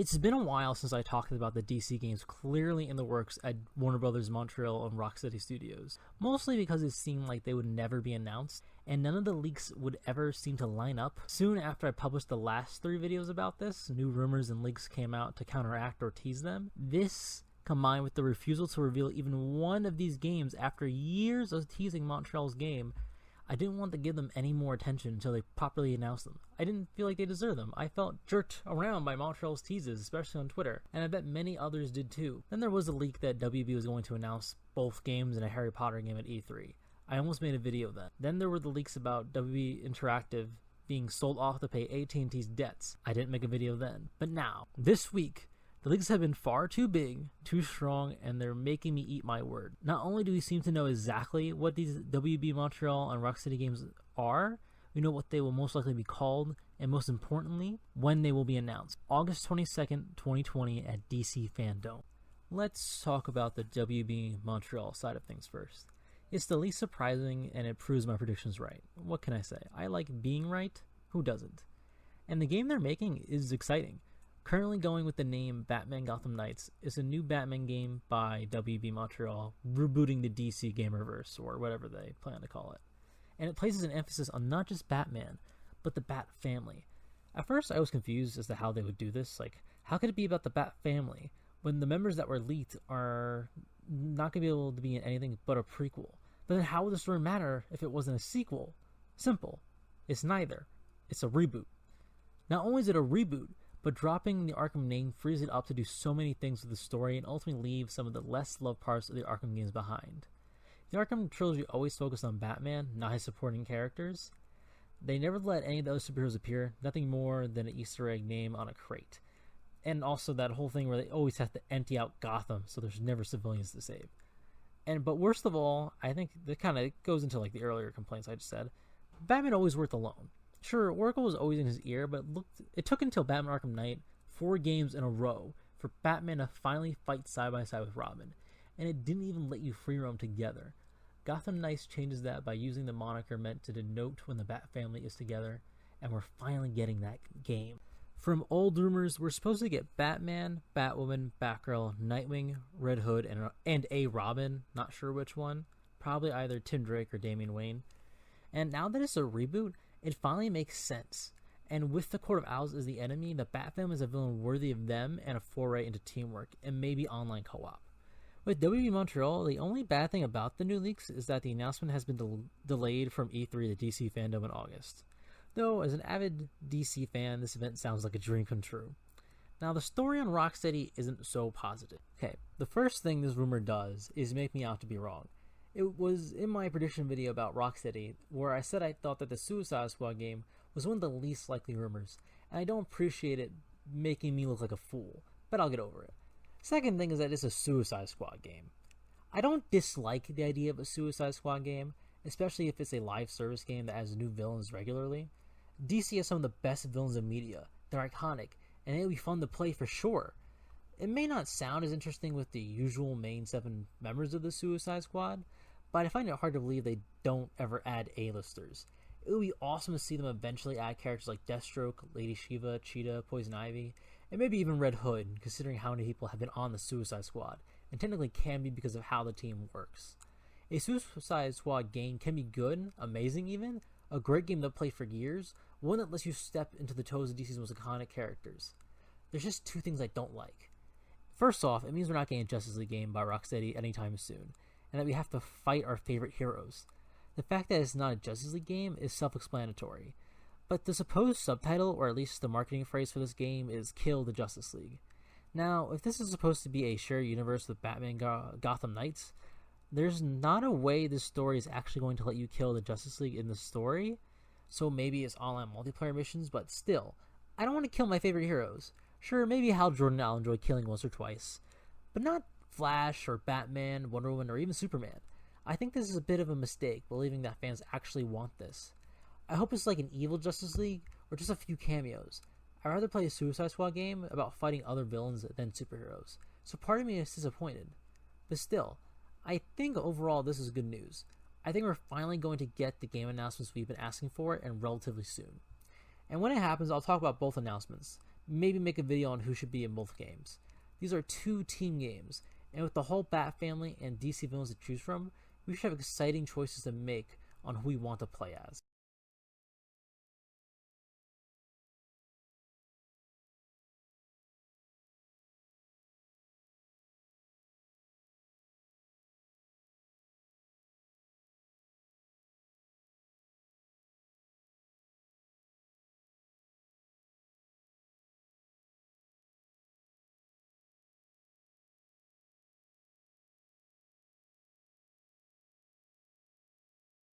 It's been a while since I talked about the DC games clearly in the works at Warner Bros. Montreal and Rocksteady Studios, mostly because it seemed like they would never be announced, and none of the leaks would ever seem to line up. Soon after I published the last 3 videos about this, new rumors and leaks came out to counteract or tease them. This, combined with the refusal to reveal even one of these games after years of teasing Montreal's game, I didn't want to give them any more attention until they properly announced them. I didn't feel like they deserved them. I felt jerked around by Montreal's teases, especially on Twitter, and I bet many others did too. Then there was a leak that WB was going to announce both games and a Harry Potter game at E3. I almost made a video then. Then there were the leaks about WB Interactive being sold off to pay AT&T's debts. I didn't make a video then. But now, this week, the leaks have been far too big, too strong, and they're making me eat my word. Not only do we seem to know exactly what these WB Montreal and Rocksteady games are, we know what they will most likely be called, and most importantly, when they will be announced. August 22nd, 2020 at DC Fandome. Let's talk about the WB Montreal side of things first. It's the least surprising, and it proves my predictions right. What can I say? I like being right. Who doesn't? And the game they're making is exciting. Currently going with the name Batman Gotham Knights, is a new Batman game by WB Montreal, rebooting the DC Gamerverse, or whatever they plan to call it. And it places an emphasis on not just Batman, but the Bat family. At first, I was confused as to how they would do this. Like, how could it be about the Bat family when the members that were leaked are not going to be able to be in anything but a prequel? But then how would the story matter if it wasn't a sequel? Simple. It's neither. It's a reboot. Not only is it a reboot, but dropping the Arkham name frees it up to do so many things with the story and ultimately leave some of the less loved parts of the Arkham games behind. The Arkham trilogy always focused on Batman, not his supporting characters. They never let any of the other superheroes appear, nothing more than an Easter egg name on a crate. And also that whole thing where they always have to empty out Gotham so there's never civilians to save. But worst of all, I think that kind of goes into like the earlier complaints I just said, Batman always worked alone. Sure, Oracle was always in his ear, but it took until Batman Arkham Knight 4 games in a row for Batman to finally fight side by side with Robin, and it didn't even let you free roam together. Gotham Knights changes that by using the moniker meant to denote when the Bat family is together, and we're finally getting that game. From old rumors, we're supposed to get Batman, Batwoman, Batgirl, Nightwing, Red Hood, and a Robin, not sure which one, probably either Tim Drake or Damian Wayne. And now that it's a reboot, it finally makes sense. And with the Court of Owls as the enemy, the Bat family is a villain worthy of them and a foray into teamwork and maybe online co-op. With WB Montreal, the only bad thing about the new leaks is that the announcement has been delayed from E3 to DC Fandome in August. Though, as an avid DC fan, this event sounds like a dream come true. Now, the story on Rocksteady isn't so positive. Okay, the first thing this rumor does is make me out to be wrong. It was in my prediction video about Rocksteady, where I said I thought that the Suicide Squad game was one of the least likely rumors, and I don't appreciate it making me look like a fool, but I'll get over it. Second thing is that it's a Suicide Squad game. I don't dislike the idea of a Suicide Squad game, especially if it's a live service game that has new villains regularly. DC has some of the best villains in media. They're iconic, and it'll be fun to play for sure. It may not sound as interesting with the usual main 7 members of the Suicide Squad, but I find it hard to believe they don't ever add A-listers. It would be awesome to see them eventually add characters like Deathstroke, Lady Shiva, Cheetah, Poison Ivy, and maybe even Red Hood, considering how many people have been on the Suicide Squad, and technically can be because of how the team works. A Suicide Squad game can be good, amazing even, a great game to play for years, one that lets you step into the toes of DC's most iconic characters. There's just 2 things I don't like. First off, it means we're not getting a Justice League game by Rocksteady anytime soon, and that we have to fight our favorite heroes. The fact that it's not a Justice League game is self-explanatory, but the supposed subtitle, or at least the marketing phrase for this game, is Kill the Justice League. Now, if this is supposed to be a shared universe with Batman Gotham Knights, there's not a way this story is actually going to let you kill the Justice League in the story, so maybe it's online multiplayer missions, but still, I don't want to kill my favorite heroes. Sure, maybe Hal Jordan I'll enjoy killing once or twice, but not Flash or Batman, Wonder Woman, or even Superman. I think this is a bit of a mistake, believing that fans actually want this. I hope it's like an evil Justice League, or just a few cameos. I'd rather play a Suicide Squad game about fighting other villains than superheroes, so part of me is disappointed. But still, I think overall this is good news. I think we're finally going to get the game announcements we've been asking for, and relatively soon. And when it happens, I'll talk about both announcements. maybe make a video on who should be in both games. These are 2 team games, and with the whole Bat family and DC villains to choose from, we should have exciting choices to make on who we want to play as.